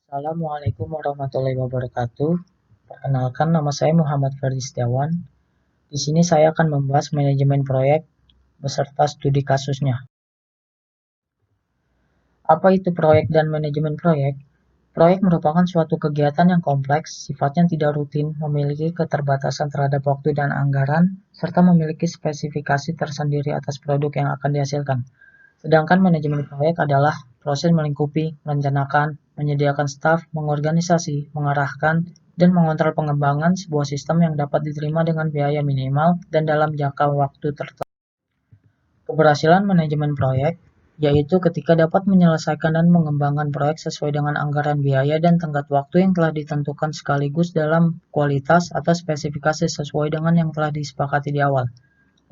Assalamualaikum warahmatullahi wabarakatuh. Perkenalkan, nama saya Muhammad Ferdi Setiawan. Di sini saya akan membahas manajemen proyek beserta studi kasusnya. Apa itu proyek dan manajemen proyek? Proyek merupakan suatu kegiatan yang kompleks, sifatnya tidak rutin, memiliki keterbatasan terhadap waktu dan anggaran, serta memiliki spesifikasi tersendiri atas produk yang akan dihasilkan. Sedangkan manajemen proyek adalah proses melingkupi, merencanakan, menyediakan staf, mengorganisasi, mengarahkan, dan mengontrol pengembangan sebuah sistem yang dapat diterima dengan biaya minimal dan dalam jangka waktu tertentu. Keberhasilan manajemen proyek yaitu ketika dapat menyelesaikan dan mengembangkan proyek sesuai dengan anggaran biaya dan tenggat waktu yang telah ditentukan sekaligus dalam kualitas atau spesifikasi sesuai dengan yang telah disepakati di awal.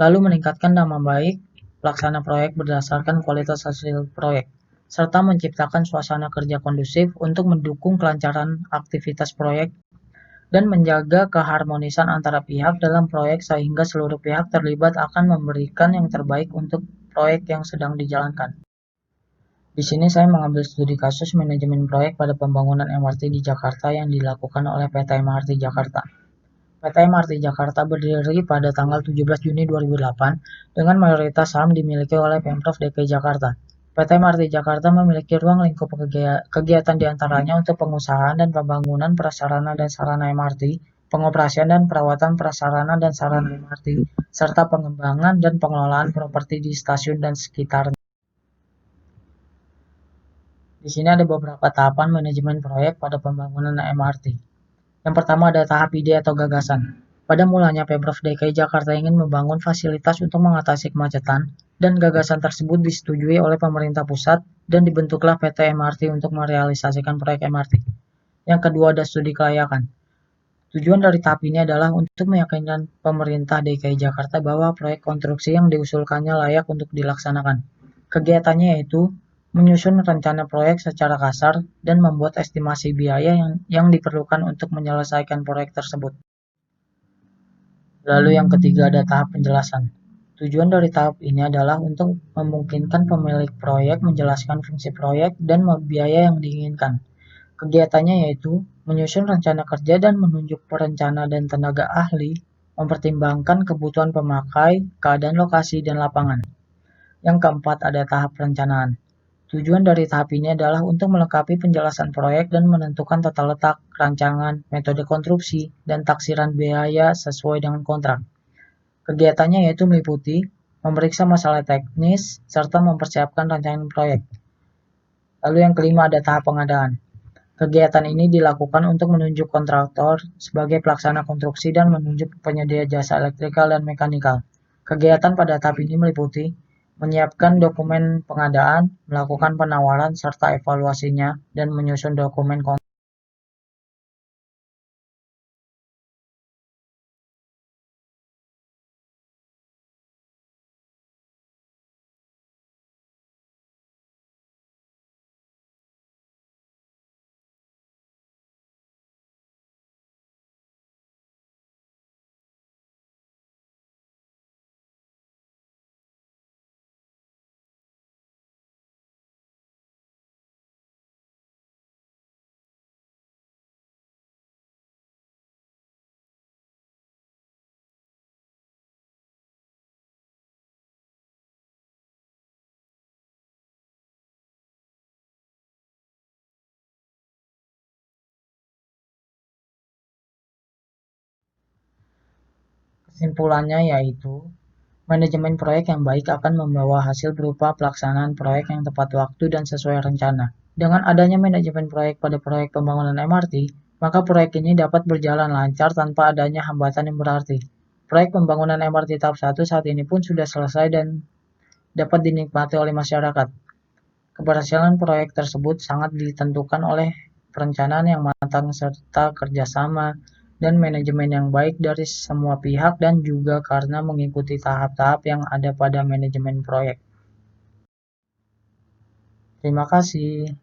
Lalu meningkatkan nama baik pelaksana proyek berdasarkan kualitas hasil proyek, serta menciptakan suasana kerja kondusif untuk mendukung kelancaran aktivitas proyek dan menjaga keharmonisan antara pihak dalam proyek sehingga seluruh pihak terlibat akan memberikan yang terbaik untuk proyek yang sedang dijalankan. Di sini saya mengambil studi kasus manajemen proyek pada pembangunan MRT di Jakarta yang dilakukan oleh PT MRT Jakarta. PT MRT Jakarta berdiri pada tanggal 17 Juni 2008 dengan mayoritas saham dimiliki oleh Pemprov DKI Jakarta. PT MRT Jakarta memiliki ruang lingkup kegiatan diantaranya untuk pengusahaan dan pembangunan prasarana dan sarana MRT, pengoperasian dan perawatan prasarana dan sarana MRT, serta pengembangan dan pengelolaan properti di stasiun dan sekitarnya. Di sini ada beberapa tahapan manajemen proyek pada pembangunan MRT. Yang pertama ada tahap ide atau gagasan. Pada mulanya Pemprov DKI Jakarta ingin membangun fasilitas untuk mengatasi kemacetan, dan gagasan tersebut disetujui oleh pemerintah pusat dan dibentuklah PT MRT untuk merealisasikan proyek MRT. Yang kedua ada studi kelayakan. Tujuan dari tahap ini adalah untuk meyakinkan pemerintah DKI Jakarta bahwa proyek konstruksi yang diusulkannya layak untuk dilaksanakan. Kegiatannya yaitu menyusun rencana proyek secara kasar dan membuat estimasi biaya yang diperlukan untuk menyelesaikan proyek tersebut. Lalu yang ketiga ada tahap penjelasan. Tujuan dari tahap ini adalah untuk memungkinkan pemilik proyek menjelaskan fungsi proyek dan biaya yang diinginkan. Kegiatannya yaitu menyusun rencana kerja dan menunjuk perencana dan tenaga ahli, mempertimbangkan kebutuhan pemakai, keadaan lokasi, dan lapangan. Yang keempat ada tahap perencanaan. Tujuan dari tahap ini adalah untuk melengkapi penjelasan proyek dan menentukan tata letak, rancangan, metode konstruksi, dan taksiran biaya sesuai dengan kontrak. Kegiatannya yaitu meliputi memeriksa masalah teknis serta mempersiapkan rancangan proyek. Lalu yang kelima ada tahap pengadaan. Kegiatan ini dilakukan untuk menunjuk kontraktor sebagai pelaksana konstruksi dan menunjuk penyedia jasa elektrikal dan mekanikal. Kegiatan pada tahap ini meliputi menyiapkan dokumen pengadaan, melakukan penawaran serta evaluasinya, dan menyusun dokumen kontrak. Kesimpulannya yaitu, manajemen proyek yang baik akan membawa hasil berupa pelaksanaan proyek yang tepat waktu dan sesuai rencana. Dengan adanya manajemen proyek pada proyek pembangunan MRT, maka proyek ini dapat berjalan lancar tanpa adanya hambatan yang berarti. Proyek pembangunan MRT tahap 1 saat ini pun sudah selesai dan dapat dinikmati oleh masyarakat. Keberhasilan proyek tersebut sangat ditentukan oleh perencanaan yang matang serta kerjasama dan manajemen yang baik dari semua pihak dan juga karena mengikuti tahap-tahap yang ada pada manajemen proyek. Terima kasih.